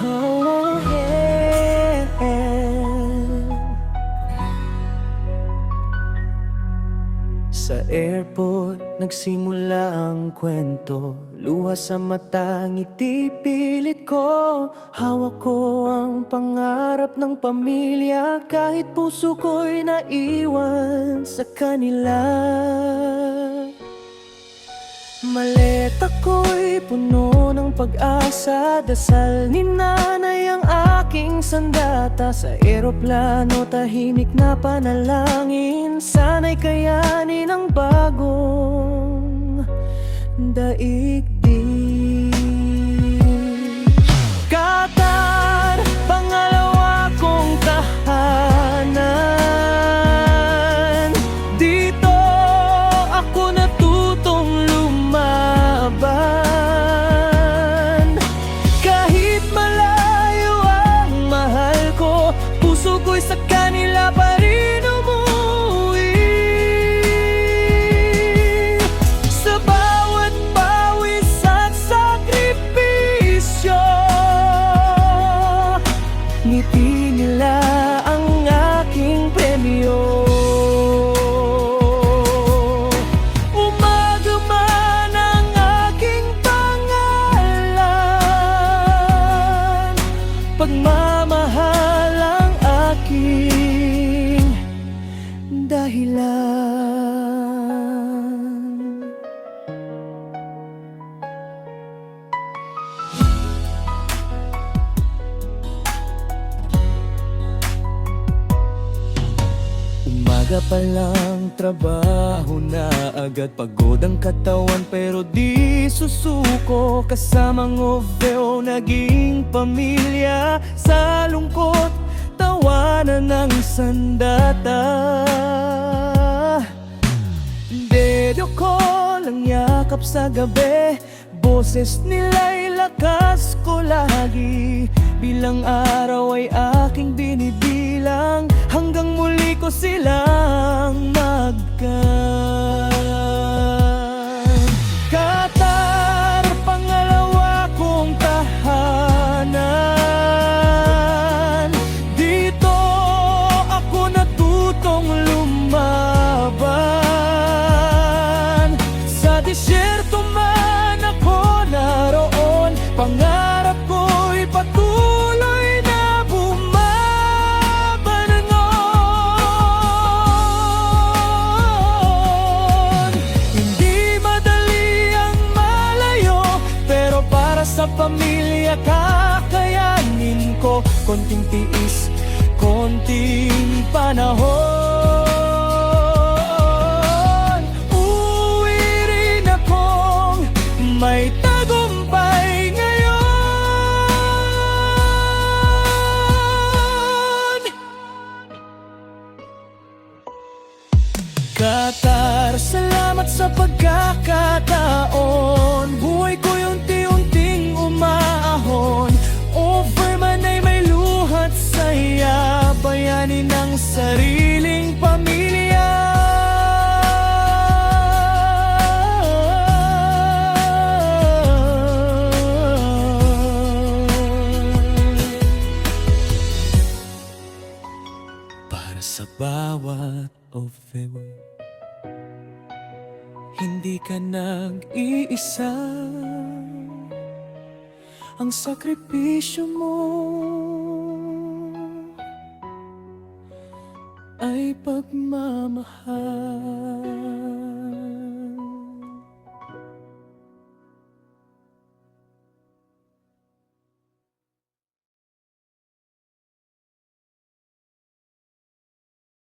Oh, yeah. Sa airport, nagsimula ang kwento. Luha sa mata, ngiti pilit ko. Hawak ko ang pangarap ng pamilya, kahit puso ko'y naiwan sa kanila. Maleta ko'y puno ng pag-asa, dasal ni nanay ang aking sandata. Sa eroplano tahimik na panalangin, sana'y kayanin ang bagong daigdig. Qatar, pangalawa kong tahanan. Dito ako natutong lumaban. Kahit malayo ang mahal ko, puso ko'y sa kanila pa rin umuwi. Sa bawat pawis at sakripisyo, ngiti nila ang aking premyo. Umaga man ang aking pangalan, pagmamahal ang aking dahilan. Umaga pa lang, trabaho na agad. Pagod ang katawan pero di susuko. Kasamang Oveo, naging pamilya. Sa lungkot, tawanan ng sandata. Video call, ang yakap sa gabi. Boses nila'y lakas ko lagi. Bilang araw ay aking binibilang, hanggang muli ko silang magkan. Qatar, pangalawa kong tahanan. Dito ako natutong lumaban. Sa disyerto man ako naroon, pangarap ko'y patuloy na bumabangon. Hindi madali ang malayo, pero para sa pamilya kakayanin ko. Konting tiis, konting panahon, uwi rin akong may tagumpay ngayon. Qatar, salamat sa pagkakataon. Buhay ko'y unti-unting umaahon. Over man ay may luhat saya, bayanin ng sariling pamilya. Para sa bawat Oveo, hindi ka nag-iisa. Ang sakripisyo mo ay pagmamahal.